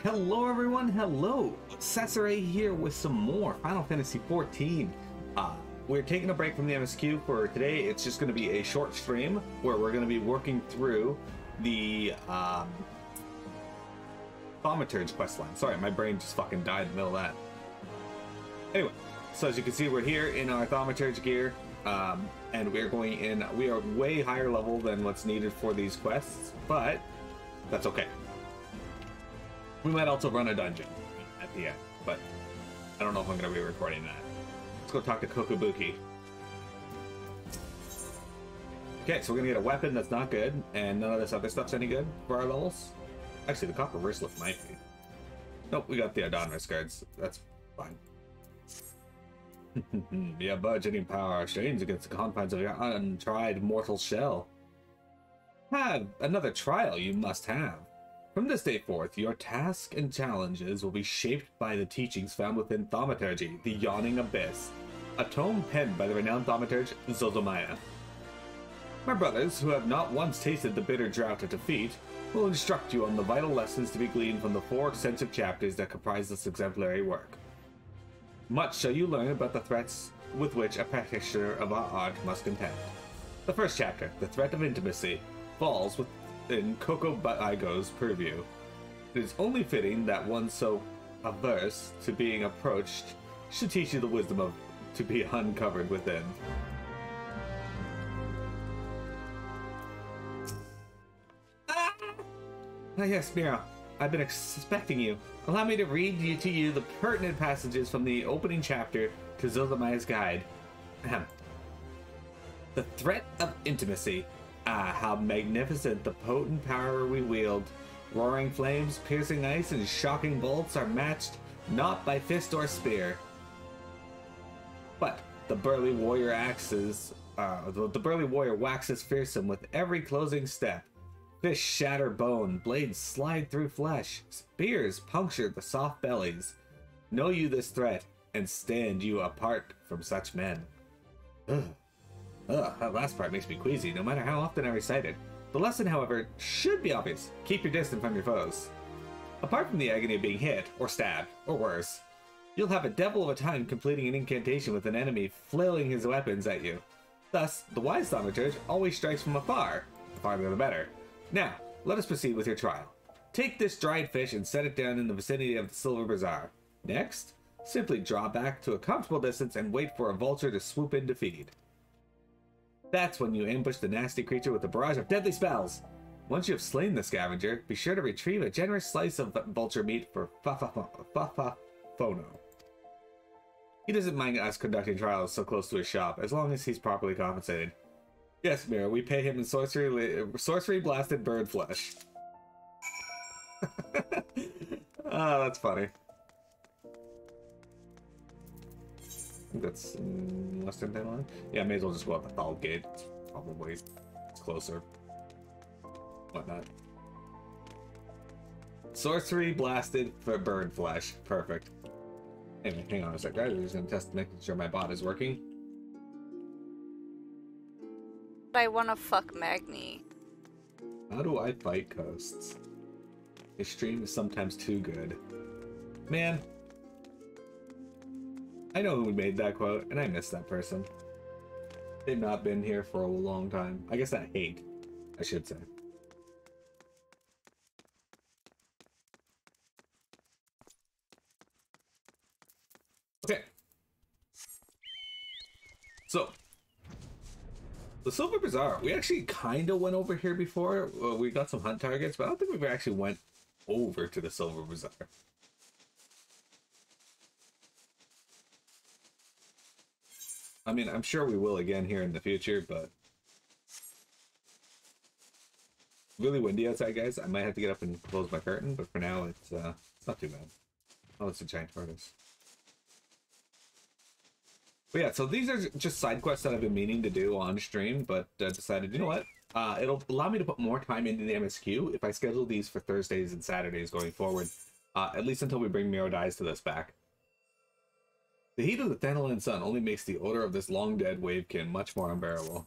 Hello everyone, hello! Sasare here with some more Final Fantasy XIV. We're taking a break from the MSQ for today. It's just going to be a short stream where we're going to be working through the Thaumaturge questline. Sorry, my brain just fucking died in the middle of that. Anyway, so as you can see, we're here in our Thaumaturge gear, and we're going in. We are way higher level than what's needed for these quests, but that's okay. We might also run a dungeon at the end, but I don't know if I'm going to be recording that. Let's go talk to Kokobuki. Okay, so we're going to get a weapon that's not good, and none of this other stuff's any good for our levels. Actually, the copper wristlet might be. Nope, we got the Adonris guards. That's fine. Yeah, budgeting power strains against the confines of your untried mortal shell. Have another trial you must have. From this day forth, your tasks and challenges will be shaped by the teachings found within Thaumaturge, the Yawning Abyss, a tome penned by the renowned Thaumaturge Zozomaya. My brothers, who have not once tasted the bitter drought of defeat, will instruct you on the vital lessons to be gleaned from the 4 extensive chapters that comprise this exemplary work. Much shall you learn about the threats with which a practitioner of our art must contend. The first chapter, The Threat of Intimacy, falls within Kokobuki's purview. It is only fitting that one so averse to being approached should teach you the wisdom of to be uncovered within. Ah, yes, Mira. I've been expecting you. Allow me to read to you the pertinent passages from the opening chapter to Zozomaya's Guide. Ahem. The Threat of Intimacy. Ah, how magnificent the potent power we wield. Roaring flames, piercing ice, and shocking bolts are matched not by fist or spear. But the burly warrior waxes fearsome with every closing step. Fish shatter bone, blades slide through flesh, spears puncture the soft bellies. Know you this threat, and stand you apart from such men. Ugh. That last part makes me queasy, no matter how often I recite it. The lesson, however, should be obvious. Keep your distance from your foes. Apart from the agony of being hit, or stabbed, or worse, you'll have a devil of a time completing an incantation with an enemy flailing his weapons at you. Thus, the wise Thaumaturge always strikes from afar. The farther the better. Now, let us proceed with your trial. Take this dried fish and set it down in the vicinity of the Silver Bazaar. Next, simply draw back to a comfortable distance and wait for a vulture to swoop in to feed. That's when you ambush the nasty creature with a barrage of deadly spells. Once you have slain the scavenger, be sure to retrieve a generous slice of vulture meat for Fono. He doesn't mind us conducting trials so close to his shop, as long as he's properly compensated. Yes, Mira, we pay him in sorcery-blasted bird flesh. Oh, that's funny. I think that's Western Timeline. Yeah, I may as well just go up the Thal Gate. Probably it's closer. Whatnot. Sorcery blasted for bird flesh. Perfect. Anyway, hang on a sec, guys. We're just gonna test making sure my bot is working. I wanna fuck Magni. How do I fight ghosts? His stream is sometimes too good. Man. I know who made that quote, and I miss that person. They've not been here for a long time. I guess that hate, I should say. Okay. So, the Silver Bazaar, we actually kind of went over here before. We got some hunt targets, but I don't think we actually went over to the Silver Bazaar. I mean, I'm sure we will again here in the future, but really windy outside, guys. I might have to get up and close my curtain, but for now, it's not too bad. Oh, it's a giant tortoise. But yeah, so these are just side quests that I've been meaning to do on stream, but decided, you know what? It'll allow me to put more time into the MSQ if I schedule these for Thursdays and Saturdays going forward, at least until we bring Miro Dies to this back. The heat of the Thanalan sun only makes the odor of this long-dead wavekin much more unbearable.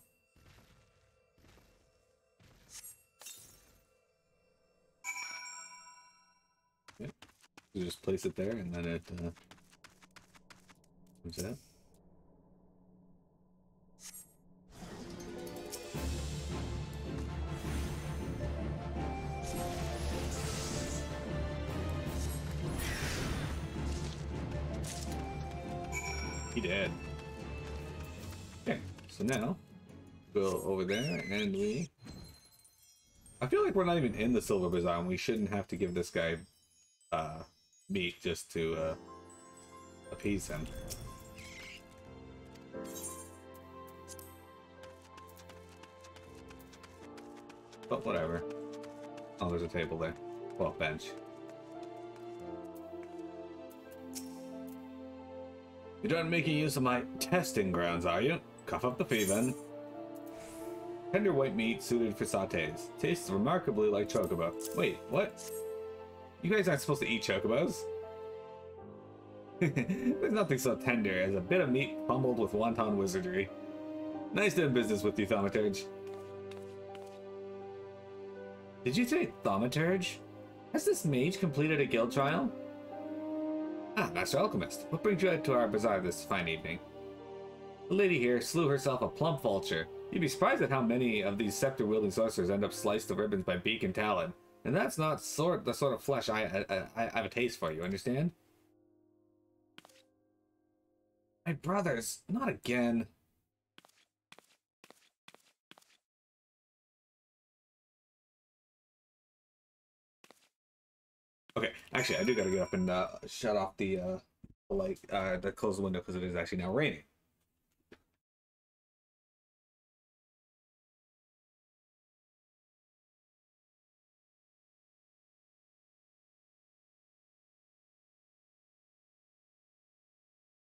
Yeah. You just place it there and then it comes out. He did. Okay, so now go over there and we... I feel like we're not even in the Silver Bazaar and we shouldn't have to give this guy meat just to appease him. But whatever. Oh, there's a table there. Well, bench. You're done making use of my testing grounds, are you? Cough up the fee, then. Tender white meat suited for sautés. Tastes remarkably like chocobo. Wait, what? You guys aren't supposed to eat chocobos? There's nothing so tender as a bit of meat pummeled with wonton wizardry. Nice doing business with you, Thaumaturge. Did you say Thaumaturge? Has this mage completed a guild trial? Ah, Master Alchemist, what brings you out to our bazaar this fine evening? The lady here slew herself a plump vulture. You'd be surprised at how many of these scepter-wielding sorcerers end up sliced to ribbons by beak and talon. And that's not the sort of flesh I have a taste for, you understand? My brothers, not again. Okay, actually, I do gotta get up and shut off the light, close the window because it is actually now raining.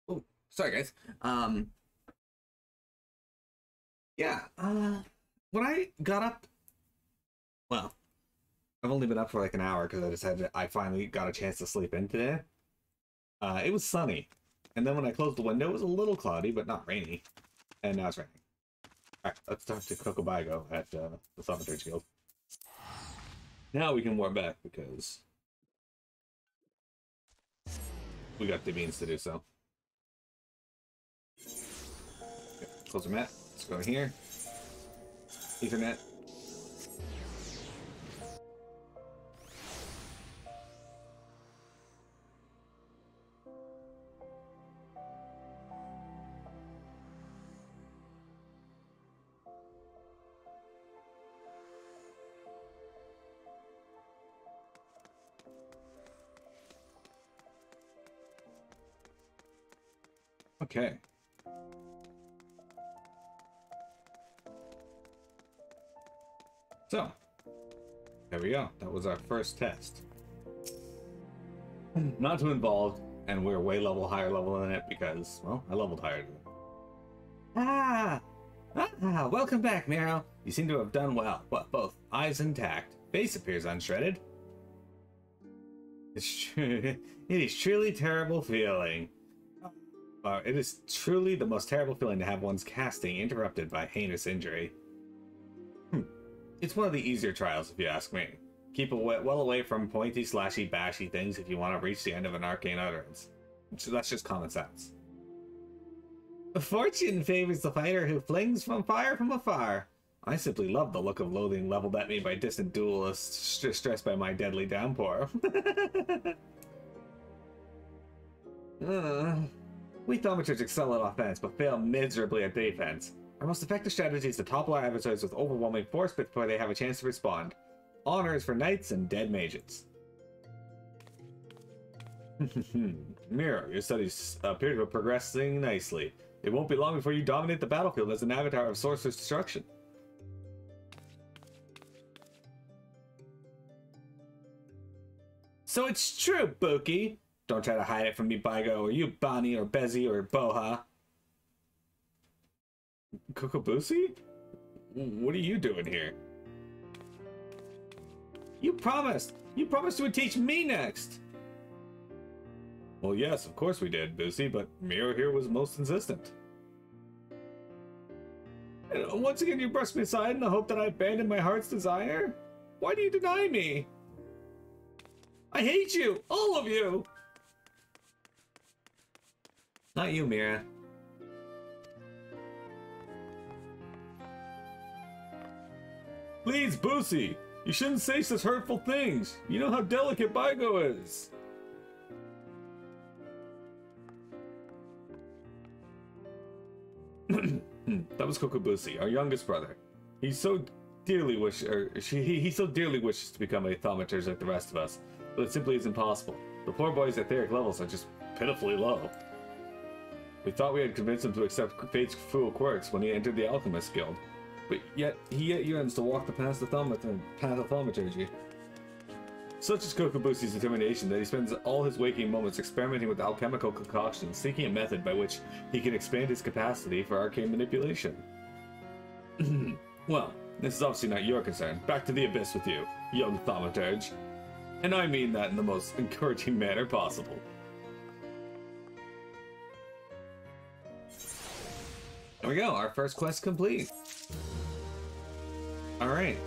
Oh, sorry guys. Yeah, when I got up, well, I've only been up for like an hour because I finally got a chance to sleep in today. It was sunny. And then when I closed the window, it was a little cloudy, but not rainy. And now it's raining. Alright, let's talk to Kokobigo at the Thaumaturge Guild. Now we can warm back because we got the means to do so. Okay, close the mat. Let's go in here. Ethernet. Okay. So, there we go. That was our first test. Not too involved, and we're way higher level than it because, well, I leveled higher than it. Welcome back, Miro. You seem to have done well. What, both eyes intact, face appears unshredded. It's true. It is truly terrible feeling. It is truly the most terrible feeling to have one's casting interrupted by heinous injury. It's one of the easier trials, if you ask me. Keep well away from pointy, slashy, bashy things if you want to reach the end of an arcane utterance. So that's just common sense. Fortune favors the fighter who flings from fire from afar. I simply love the look of loathing leveled at me by distant duelists stressed by my deadly downpour. We Thaumaturge excel at offense, but fail miserably at defense. Our most effective strategy is to topple our adversaries with overwhelming force before they have a chance to respond. Honor is for knights and dead mages. Miro, your studies appear to be progressing nicely. It won't be long before you dominate the battlefield as an avatar of Sorcerer's Destruction. So it's true, Buki. Don't try to hide it from me, Bigo, or you, Bonnie, or Bezzy, or Boha. Kokobusi? What are you doing here? You promised! You promised you would teach me next! Well, yes, of course we did, Busi, but Miro here was most insistent. And once again, you brushed me aside in the hope that I abandoned my heart's desire? Why do you deny me? I hate you! All of you! Not you, Mira. Please, Boosie! You shouldn't say such hurtful things! You know how delicate Baigo is! That was Kokobusi, our youngest brother. He so dearly he so dearly wishes to become a thaumaturge like the rest of us, but it simply isn't possible. The poor boy's etheric levels are just pitifully low. We thought we had convinced him to accept fate's cruel quirks when he entered the Alchemist Guild, but he yearns to walk the path of thaumaturgy. Such is Kokobusi's determination that he spends all his waking moments experimenting with alchemical concoctions, seeking a method by which he can expand his capacity for arcane manipulation. Well, this is obviously not your concern. Back to the abyss with you, young Thaumaturge. And I mean that in the most encouraging manner possible. There we go, our first quest complete. Alright.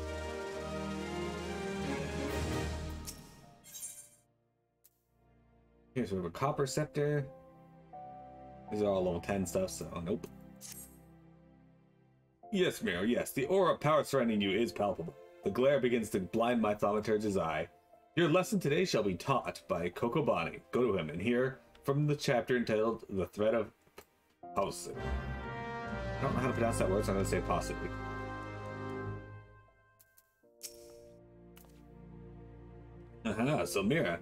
Here's we have a copper scepter. These are all level 10 stuff, so nope. Yes, Miro, yes. The aura of power surrounding you is palpable. The glare begins to blind my Thaumaturge's eye. Your lesson today shall be taught by Kokobani. Go to him and hear from the chapter entitled The Thread of Pausi. I don't know how to pronounce that word, so I'm going to say Pausi. So Mira,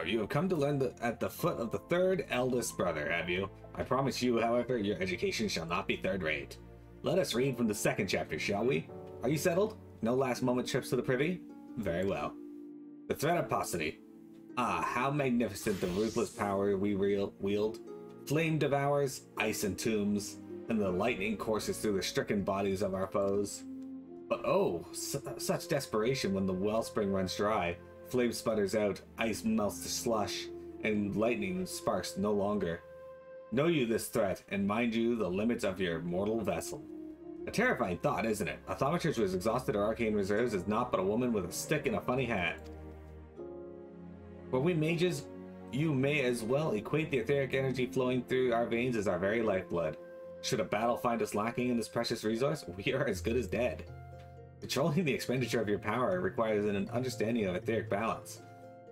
you have come to learn at the foot of the third eldest brother, have you? I promise you, however, your education shall not be third-rate. Let us read from the second chapter, shall we? Are you settled? No last-moment trips to the privy? Very well. The thread of paucity. Ah, how magnificent the ruthless power we wield. Flame devours, ice entombs, and the lightning courses through the stricken bodies of our foes. But oh, such desperation when the wellspring runs dry. Flame sputters out, ice melts to slush, and lightning sparks no longer. Know you this threat, and mind you the limits of your mortal vessel. A terrifying thought, isn't it? A thaumaturge who has exhausted her arcane reserves is not but a woman with a stick and a funny hat. For we mages, you may as well equate the etheric energy flowing through our veins as our very lifeblood. Should a battle find us lacking in this precious resource, we are as good as dead. Controlling the expenditure of your power requires an understanding of etheric balance.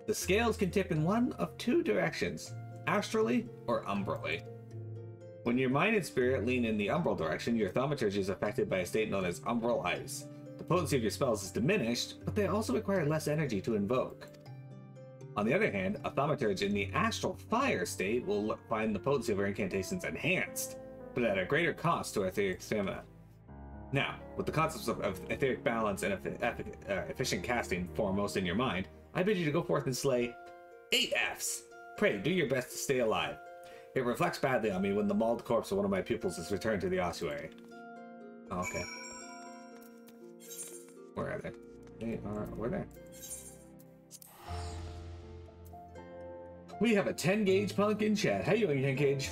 The scales can tip in one of two directions, astrally or umbrally. When your mind and spirit lean in the umbral direction, your thaumaturge is affected by a state known as umbral ice. The potency of your spells is diminished, but they also require less energy to invoke. On the other hand, a thaumaturge in the astral fire state will find the potency of her incantations enhanced, but at a greater cost to etheric stamina. Now, with the concepts of etheric balance and efficient casting foremost in your mind, I bid you to go forth and slay 8 Fs. Pray, do your best to stay alive. It reflects badly on me when the mauled corpse of one of my pupils is returned to the ossuary. Oh, okay. Where are they? They are over there. We have a 10-gauge punk in chat. How you doing, 10-gauge?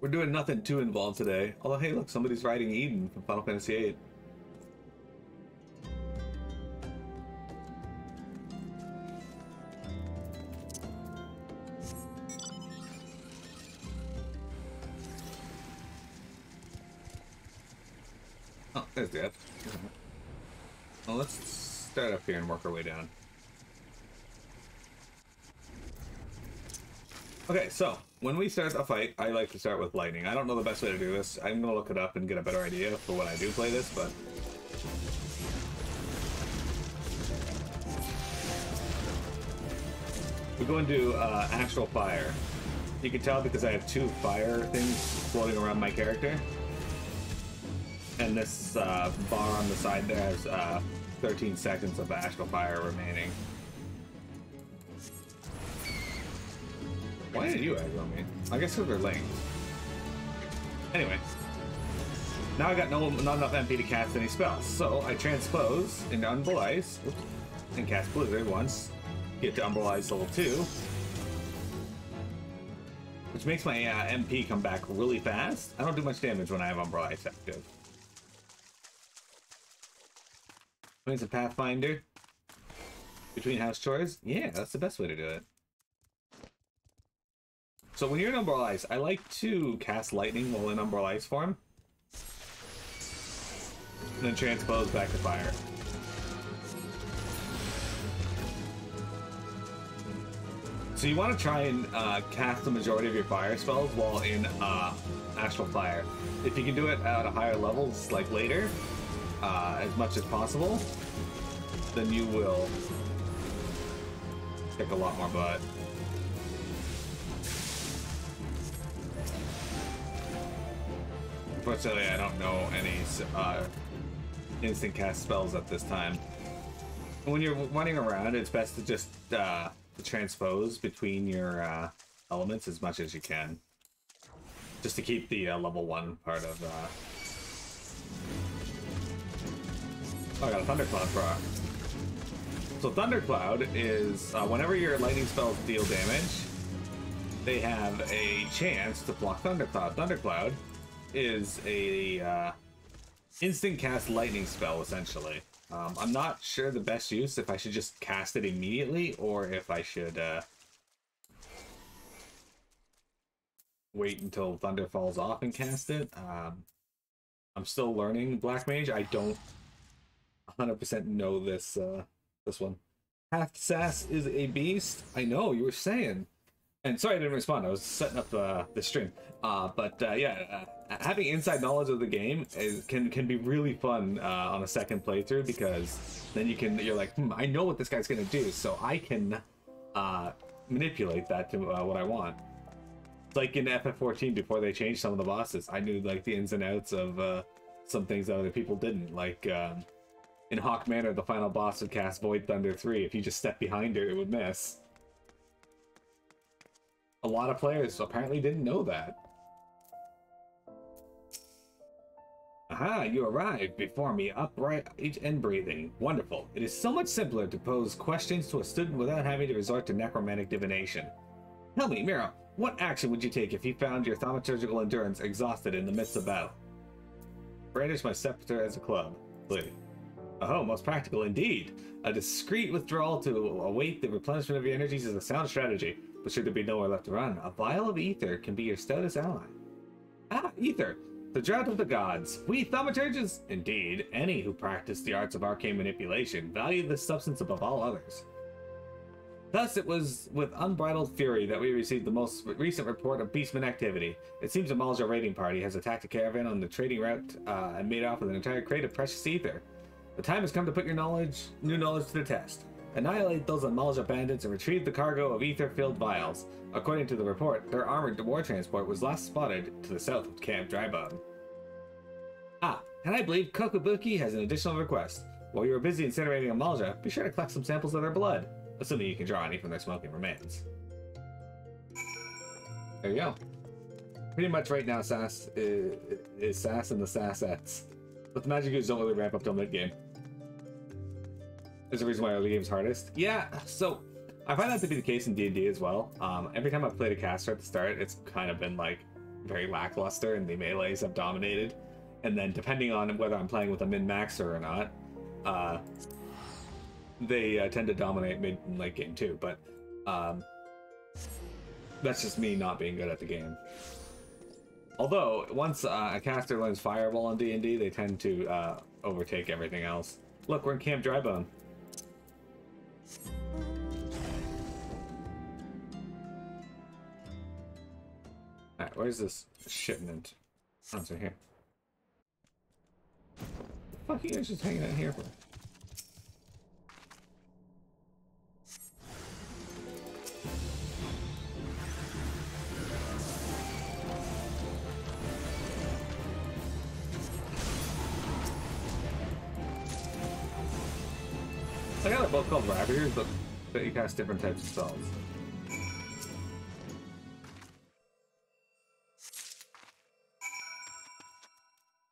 We're doing nothing too involved today. Although, hey, look, somebody's riding Eden from Final Fantasy VIII. Oh, there's Death. Well, let's start up here and work our way down. Okay, so when we start a fight, I like to start with lightning. I don't know the best way to do this. I'm gonna look it up and get a better idea for when I do play this, but we go into astral fire. You can tell because I have 2 fire things floating around my character, and this bar on the side there has 13 seconds of astral fire remaining. Why did you aggro me? I guess because they're linked. Anyway. Now I got not enough MP to cast any spells, so I transpose into Umbral Ice and cast Blizzard once. Get to Umbral Ice level 2. which makes my MP come back really fast. I don't do much damage when I have Umbrella Ice active. It's a Pathfinder between house chores. Yeah, that's the best way to do it. So when you're in Umbrella Ice, I like to cast Lightning while in Umbrella Ice form. And then transpose back to fire. So you want to try and cast the majority of your fire spells while in Astral Fire. If you can do it at a higher levels, like later, as much as possible, then you will kick a lot more butt. Unfortunately, I don't know any instant cast spells at this time. When you're running around, it's best to just transpose between your elements as much as you can, just to keep the level 1 part of. Oh, I got a Thundercloud proc. So Thundercloud is whenever your lightning spells deal damage, they have a chance to block Thundercloud. Thundercloud is a instant cast lightning spell, essentially. I'm not sure the best use, if I should just cast it immediately or if I should wait until Thunder falls off and cast it. I'm still learning Black Mage. I don't 100% know this this one. Half Sass is a beast. I know, you were saying. And sorry I didn't respond. I was setting up the stream. Yeah, having inside knowledge of the game can be really fun on a second playthrough, because then you're like, I know what this guy's gonna do, so I can manipulate that to what I want. Like in FF14, before they changed some of the bosses, I knew like the ins and outs of some things that other people didn't. Like in Hawk Manor, the final boss would cast Void Thunder 3. If you just step behind her, it would miss. A lot of players apparently didn't know that. Aha, you arrived before me, upright and breathing. Wonderful. It is so much simpler to pose questions to a student without having to resort to necromantic divination. Tell me, Mira, what action would you take if you found your thaumaturgical endurance exhausted in the midst of battle? Brandish my scepter as a club. Please. Oh, most practical indeed. A discreet withdrawal to await the replenishment of your energies is a sound strategy, but should there be nowhere left to run, a vial of ether can be your stoutest ally. Ah, ether! The drought of the gods. We thaumaturges, indeed, any who practice the arts of arcane manipulation, value this substance above all others. Thus, it was with unbridled fury that we received the most recent report of beastman activity. It seems a Malja raiding party has attacked a caravan on the trading route and made off with an entire crate of precious ether. The time has come to put your new knowledge to the test. Annihilate those Malja bandits and retrieve the cargo of ether-filled vials. According to the report, their armored war transport was last spotted to the south of Camp Drybone. Ah, and I believe Kokobuki has an additional request. While you are busy incinerating a Malja, be sure to collect some samples of their blood, assuming you can draw any from their smoking remains. There you go. Pretty much right now, Sass is Sass and the Sassettes. But the magic use don't really ramp up till mid-game. There's a reason why early game's hardest. Yeah, so I find that to be the case in D&D as well. Every time I've played a caster at the start, it's kind of been like very lackluster and the melees have dominated. And then depending on whether I'm playing with a min-maxer or not, they tend to dominate mid and late game too. But that's just me not being good at the game. Although, once a caster learns Fireball on D&D, they tend to overtake everything else. Look, we're in Camp Drybone. Alright, where's this shipment? Oh, it's right here. What the fuck are you guys just hanging out here for? I got they're both called Ravagers, but you cast different types of spells.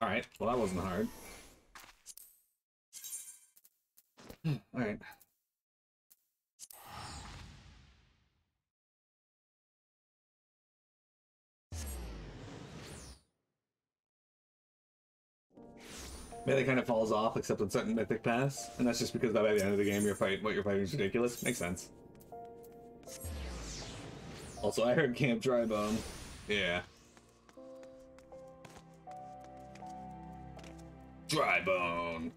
Alright, well that wasn't hard. Alright. Melee kind of falls off except on certain mythic paths, and that's just because by the end of the game what you're fighting is ridiculous. Makes sense. Also, I heard Camp Drybone. Yeah. Drybone.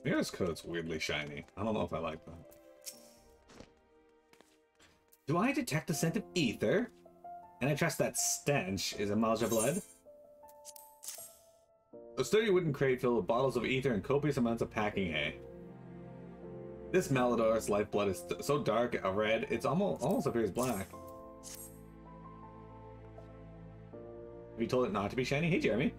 Mira's coat's weirdly shiny. I don't know if I like that. Do I detect a scent of ether? And I trust that stench is a Malja blood? A sturdy wooden crate filled with bottles of ether and copious amounts of packing hay. This Malador's lifeblood is so dark a red, it's almost appears black. Have you told it not to be shiny? Hey, Jeremy.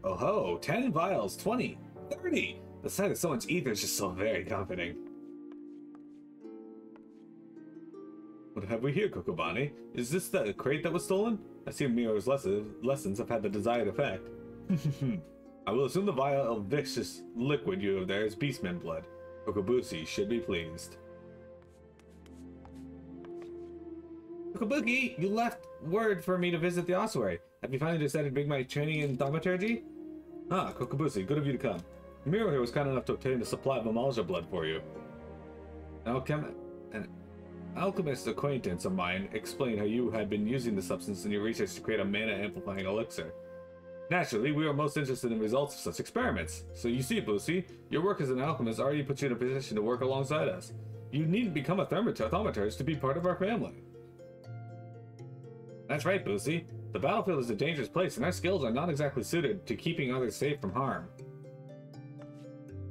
Oh ho, 10 vials, 20, 30. The sight of so much ether is just so very comforting. What have we here, Kokobani? Is this the crate that was stolen? I see Miro's lessons have had the desired effect. I will assume the vial of vicious liquid you have there is beastman blood. Kokobushi should be pleased. Kokobuki, you left word for me to visit the ossuary. Have you finally decided to begin my training in Thaumaturge? Ah, Kokobushi, good of you to come. Miro here was kind enough to obtain a supply of Amalja blood for you. An alchemist acquaintance of mine explained how you had been using the substance in your research to create a mana-amplifying elixir. Naturally, we are most interested in results of such experiments. So you see, Busi, your work as an alchemist already puts you in a position to work alongside us. You needn't become a Thaumaturge to be part of our family. That's right, Busi. The battlefield is a dangerous place, and our skills are not exactly suited to keeping others safe from harm.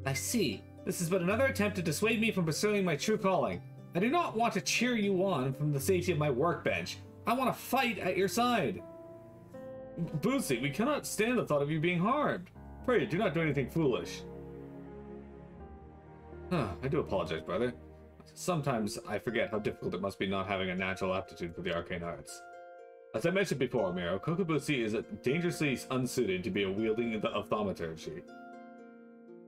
I see. This is but another attempt to dissuade me from pursuing my true calling. I do not want to cheer you on from the safety of my workbench. I want to fight at your side. Busi, we cannot stand the thought of you being harmed. Pray, do not do anything foolish. I do apologize, brother. Sometimes I forget how difficult it must be not having a natural aptitude for the arcane arts. As I mentioned before, Miro, Kokobushi is dangerously unsuited to be a wielding of Thaumaturge.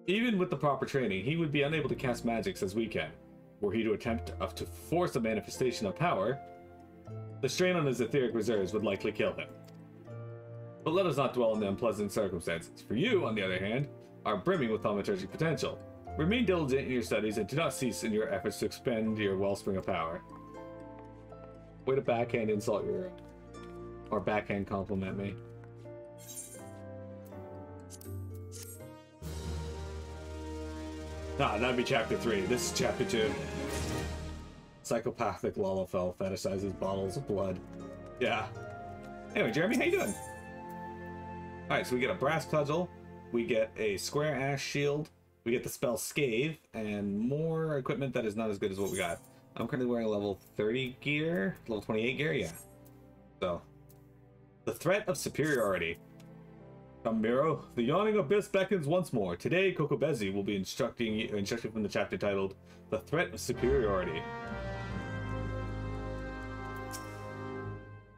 Even with the proper training, he would be unable to cast magics as we can. Were he to attempt to force a manifestation of power, the strain on his etheric reserves would likely kill him. But let us not dwell on the unpleasant circumstances. For you, on the other hand, are brimming with thaumaturgic potential. Remain diligent in your studies and do not cease in your efforts to expend your wellspring of power. Way to backhand insult your... or backhand compliment me. Nah, that'd be chapter 3. This is chapter 2. Psychopathic Lalafell fetishizes bottles of blood. Yeah. Anyway, Jeremy, how you doing? Alright, so we get a brass cudgel, we get a square ash shield, we get the spell Scathe, and more equipment that is not as good as what we got. I'm currently wearing level 30 gear, level 28 gear, yeah. So, the threat of superiority. Come, Miro, the yawning abyss beckons once more. Today, Kokobezi will be instructing from the chapter titled, The Threat of Superiority.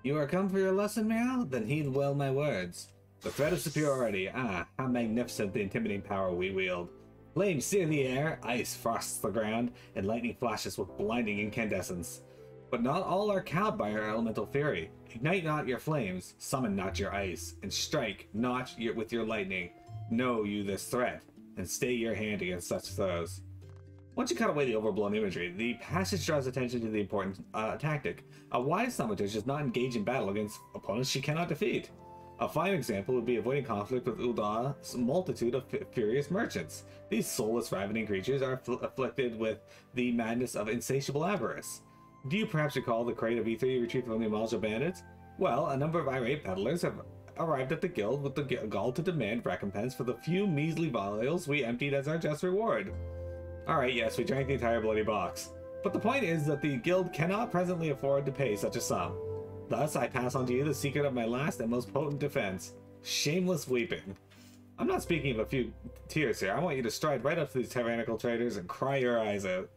You are come for your lesson, Miro? Then heed well my words. The threat of superiority. Ah, how magnificent the intimidating power we wield. Flames sear the air, ice frosts the ground, and lightning flashes with blinding incandescence. But not all are cowed by our elemental fury. Ignite not your flames, summon not your ice, and strike not with your lightning. Know you this threat, and stay your hand against such foes. Once you cut away the overblown imagery, the passage draws attention to the important tactic. A wise thaumaturge does not engage in battle against opponents she cannot defeat. A fine example would be avoiding conflict with Ulda's multitude of furious merchants. These soulless, ravening creatures are afflicted with the madness of insatiable avarice. Do you perhaps recall the crate of ether you retrieved from the Amalja bandits? Well, a number of irate peddlers have arrived at the guild with the gall to demand recompense for the few measly vials we emptied as our just reward. Alright, yes, we drank the entire bloody box. But the point is that the guild cannot presently afford to pay such a sum. Thus, I pass on to you the secret of my last and most potent defense. Shameless weeping. I'm not speaking of a few tears here. I want you to stride right up to these tyrannical traitors and cry your eyes out.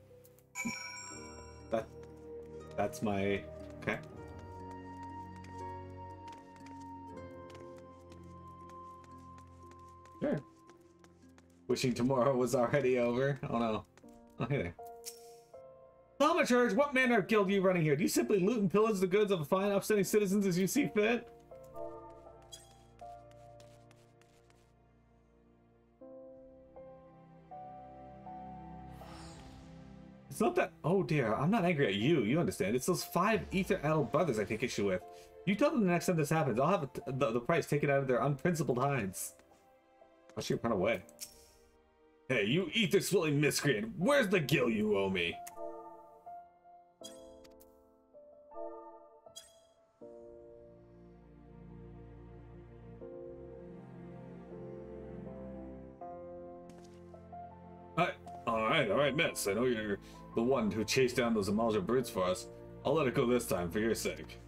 That's my... okay. Sure. Wishing tomorrow was already over. Oh no. Oh, hey there. Thaumaturge, what manner of guild are you running here? Do you simply loot and pillage the goods of fine, upstanding citizens as you see fit? It's not that. Oh dear, I'm not angry at you. You understand. It's those 5 ether-addled brothers I take issue with. You tell them the next time this happens, I'll have the price taken out of their unprincipled hides. Why should you run away? Hey, you ether-swilling miscreant! Where's the gil you owe me? Alright, miss. I know you're the one who chased down those Amalja brutes for us. I'll let it go this time, for your sake.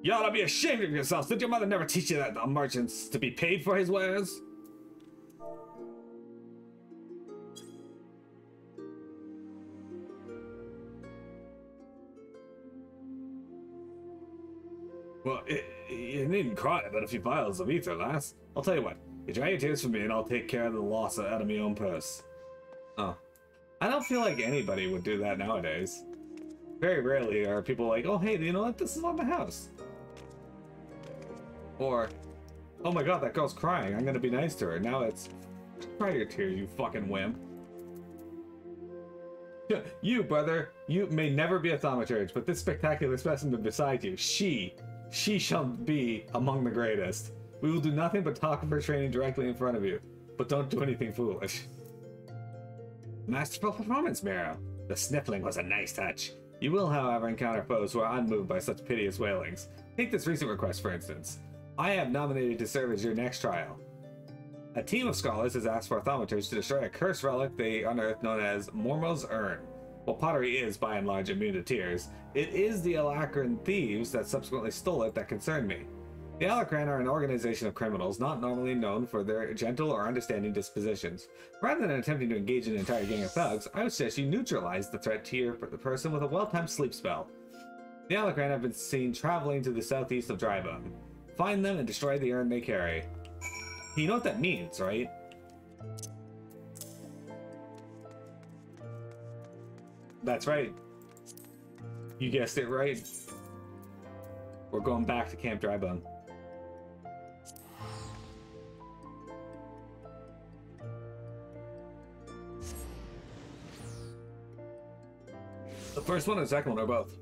You ought to be ashamed of yourself. Did your mother never teach you that a merchant's to be paid for his wares? Well, you needn't cry about a few vials of ether, lass. I'll tell you what. You dry your tears for me and I'll take care of the loss out of my own purse. Oh. I don't feel like anybody would do that nowadays. Very rarely are people like, oh hey, you know what? This is on my house. Or, oh my god, that girl's crying. I'm gonna be nice to her. Now it's, cry your tears, you fucking wimp. You, brother, you may never be a thaumaturge, but this spectacular specimen beside you, she shall be among the greatest. We will do nothing but talk of her training directly in front of you, but don't do anything foolish. Masterful performance, Miro. The sniffling was a nice touch. You will, however, encounter foes who are unmoved by such piteous wailings. Take this recent request, for instance. I have nominated to serve as your next trial. A team of scholars has asked for a thaumaturge to destroy a cursed relic they unearthed known as Mormo's Urn. While pottery is, by and large, immune to tears, it is the Alacran thieves that subsequently stole it that concern me. The Alacran are an organization of criminals not normally known for their gentle or understanding dispositions. Rather than attempting to engage an entire gang of thugs, I would suggest you neutralize the threat to the person with a well-timed sleep spell. The Alacran have been seen traveling to the southeast of Drybone. Find them and destroy the urn they carry. You know what that means, right? That's right. You guessed it right. We're going back to Camp Drybone. The first one or the second one, or both?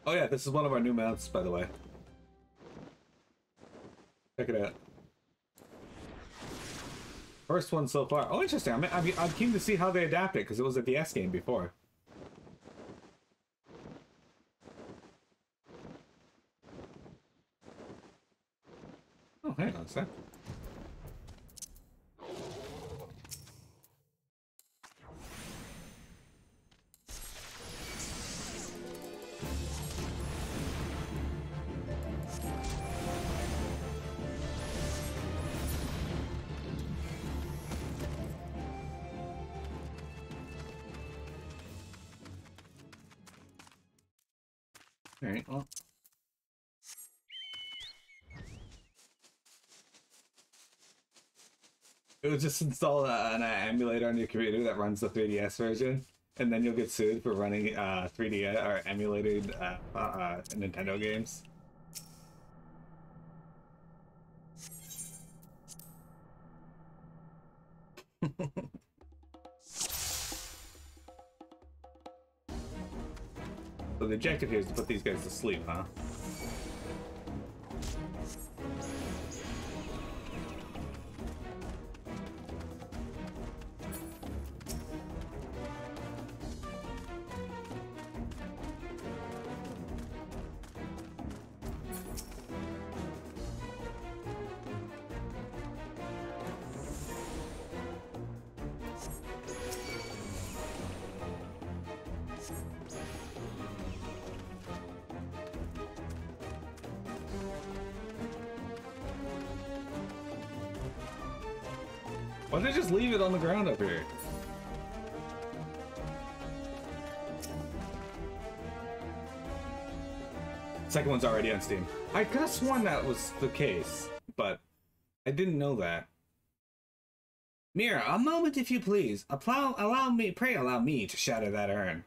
Oh yeah, this is one of our new mounts, by the way. Check it out. First one so far. Oh, interesting. I'm keen to see how they adapt it, because it was a DS game before. Oh, hang on a sec. Alright, well. It was just install an emulator on your computer that runs the 3DS version, and then you'll get sued for running 3D or emulated Nintendo games. So the objective here is to put these guys to sleep, huh? Why don't they just leave it on the ground up here? Second one's already on Steam. I could have sworn that was the case, but I didn't know that. Mira, a moment if you please. Allow me to shatter that urn.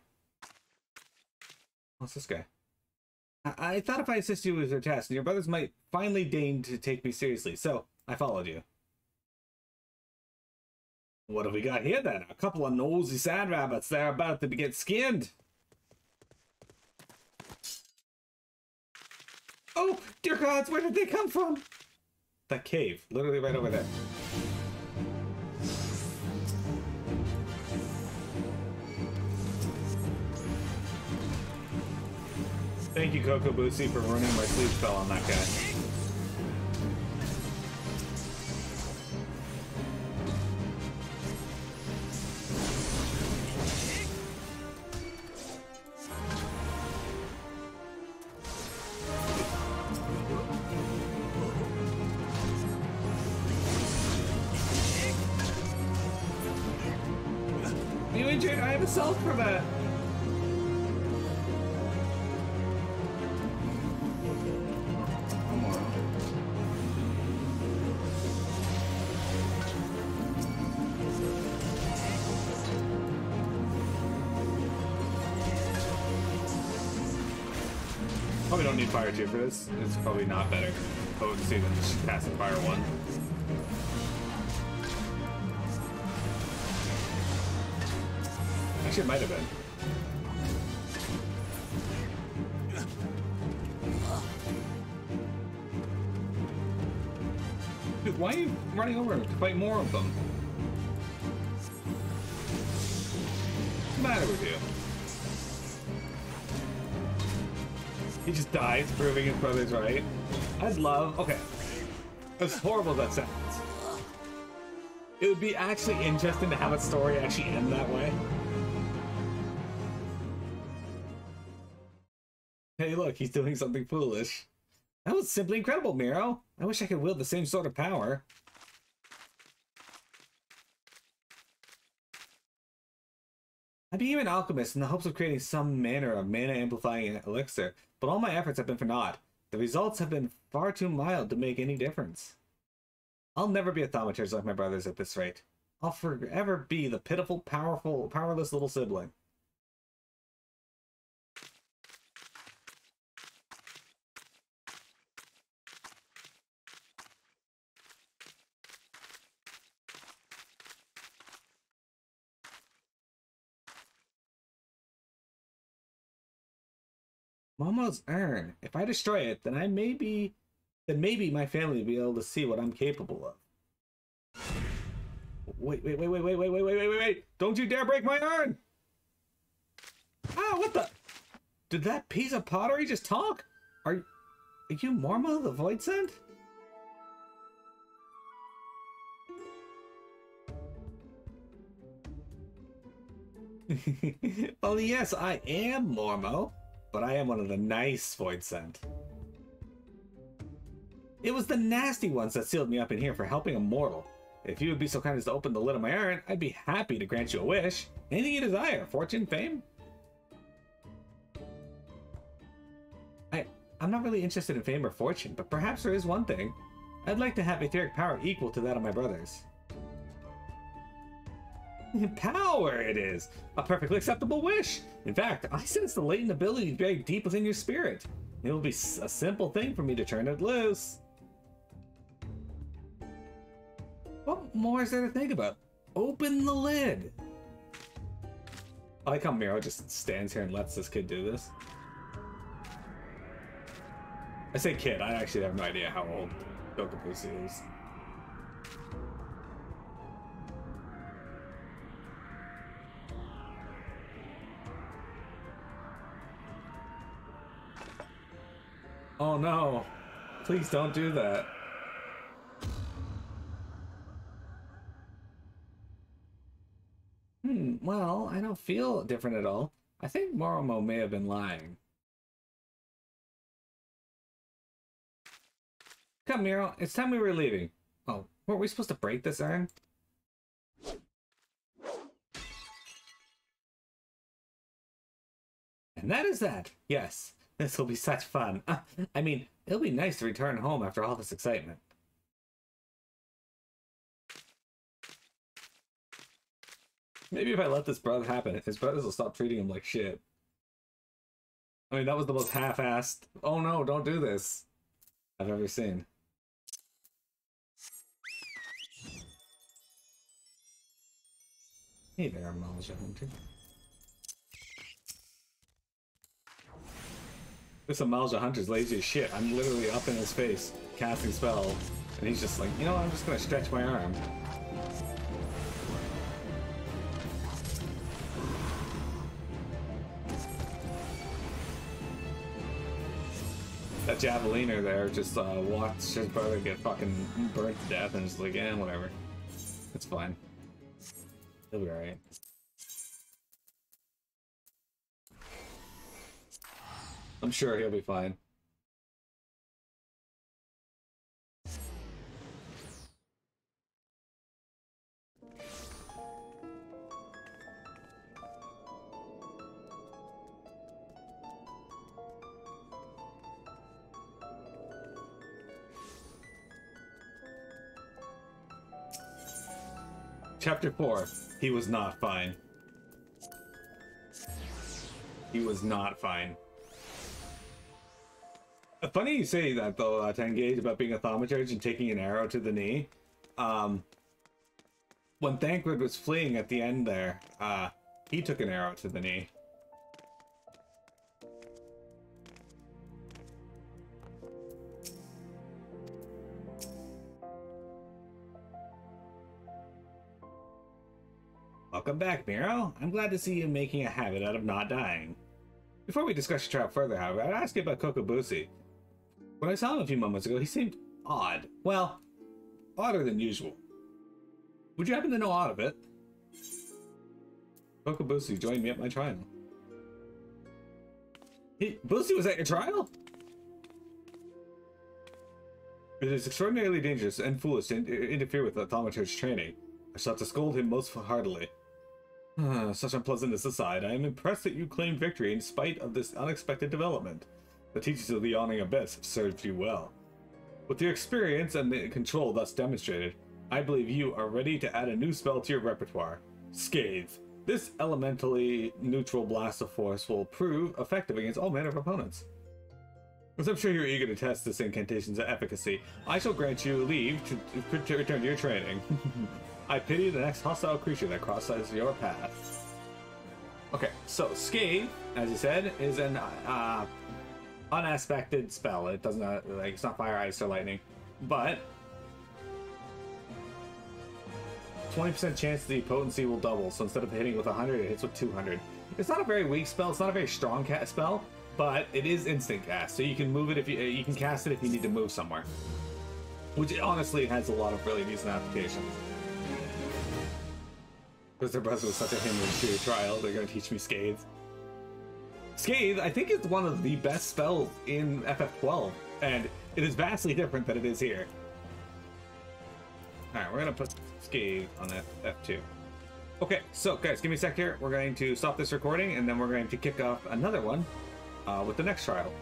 What's this guy? I thought if I assist you with your task, your brothers might finally deign to take me seriously, so I followed you. What have we got here then? A couple of nosy sand rabbits. They're about to get skinned. Oh, dear gods, where did they come from? That cave, literally right over there. Thank you, Coco Boosie, for ruining my sleep spell on that guy. You injured? I have a salve for that. Probably don't need fire 2 for this. It's probably not better potency than just passing fire 1. Actually, it might have been. Dude, why are you running over to fight more of them? What's the matter with you? He just dies, proving his brother's right. I'd love... Okay. As horrible as that sounds, it would be actually interesting to have a story actually end that way. Hey, look, he's doing something foolish. That was simply incredible, Miro. I wish I could wield the same sort of power. I became an alchemist in the hopes of creating some manner of mana-amplifying elixir, but all my efforts have been for naught. The results have been far too mild to make any difference. I'll never be a thaumaturge like my brothers at this rate. I'll forever be the pitiful, powerless little sibling. Momo's urn. If I destroy it, then maybe my family will be able to see what I'm capable of. Wait. Don't you dare break my urn! Ah, what the? Did that piece of pottery just talk? Are you Mormo the Void Sent? Well, yes, I am Mormo. But I am one of the nice Void Sent. It was the nasty ones that sealed me up in here for helping a mortal. If you would be so kind as to open the lid of my urn, I'd be happy to grant you a wish. Anything you desire. Fortune, fame? I'm not really interested in fame or fortune, but perhaps there is one thing. I'd like to have etheric power equal to that of my brothers. Power it is! A perfectly acceptable wish! In fact, I sense the latent ability buried deep within your spirit. It will be a simple thing for me to turn it loose. What more is there to think about? Open the lid! I like how Miro just stands here and lets this kid do this. I say kid, I actually have no idea how old Dokabusi is. Oh no, please don't do that. Well, I don't feel different at all. I think Moromo may have been lying. Come, Miro, it's time we were leaving. Oh, weren't we supposed to break this urn? And that is that. Yes, This will be such fun. I mean, it'll be nice to return home after all this excitement. Maybe if I let this brother happen, his brothers will stop treating him like shit. I mean, that was the most half-assed, oh no, don't do this, I've ever seen. Hey there, Malja Hunter. This Malja Hunter's lazy as shit. I'm literally up in his face, casting spells, and he's just like, you know what, I'm just gonna stretch my arm. That javeliner there just watched his brother get fucking burnt to death and just like, eh, whatever. It's fine. He'll be alright. I'm sure he'll be fine. Chapter 4. He was not fine. He was not fine. Funny you say that though, Tengage, about being a Thaumaturge and taking an arrow to the knee. When Thancred was fleeing at the end there, he took an arrow to the knee. Welcome back, Miro. I'm glad to see you making a habit out of not dying. Before we discuss your trap further, however, I'd ask you about Kokobushi. When I saw him a few moments ago, he seemed odd. Well, odder than usual. Would you happen to know aught of it? Kokobushi joined me at my trial. Bushi was at your trial? It is extraordinarily dangerous and foolish to interfere with the Thaumaturge training. I sought to scold him most heartily. Such unpleasantness aside, I am impressed that you claimed victory in spite of this unexpected development. The teachings of the Yawning Abyss have served you well. With your experience and the control thus demonstrated, I believe you are ready to add a new spell to your repertoire. Scathe. This elementally neutral blast of force will prove effective against all manner of opponents. As I'm sure you're eager to test this incantation's efficacy, I shall grant you leave to return to your training. I pity the next hostile creature that crosses your path. Okay, so Scathe, as you said, is an unaspected spell. It doesn't like it's not fire, ice, or lightning, but 20% chance the potency will double. So instead of hitting with 100, it hits with 200. It's not a very weak spell. It's not a very strong cast spell, but it is instant cast. So you can move it if you can cast it if you need to move somewhere, which honestly has a lot of really decent applications. Because their brother was such a hindrance to your trial, they're going to teach me Scathe. Scathe, I think, is one of the best spells in FF12, and it is vastly different than it is here. Alright, we're going to put Scathe on F2. Okay, so guys, give me a sec here. We're going to stop this recording, and then we're going to kick off another one with the next trial.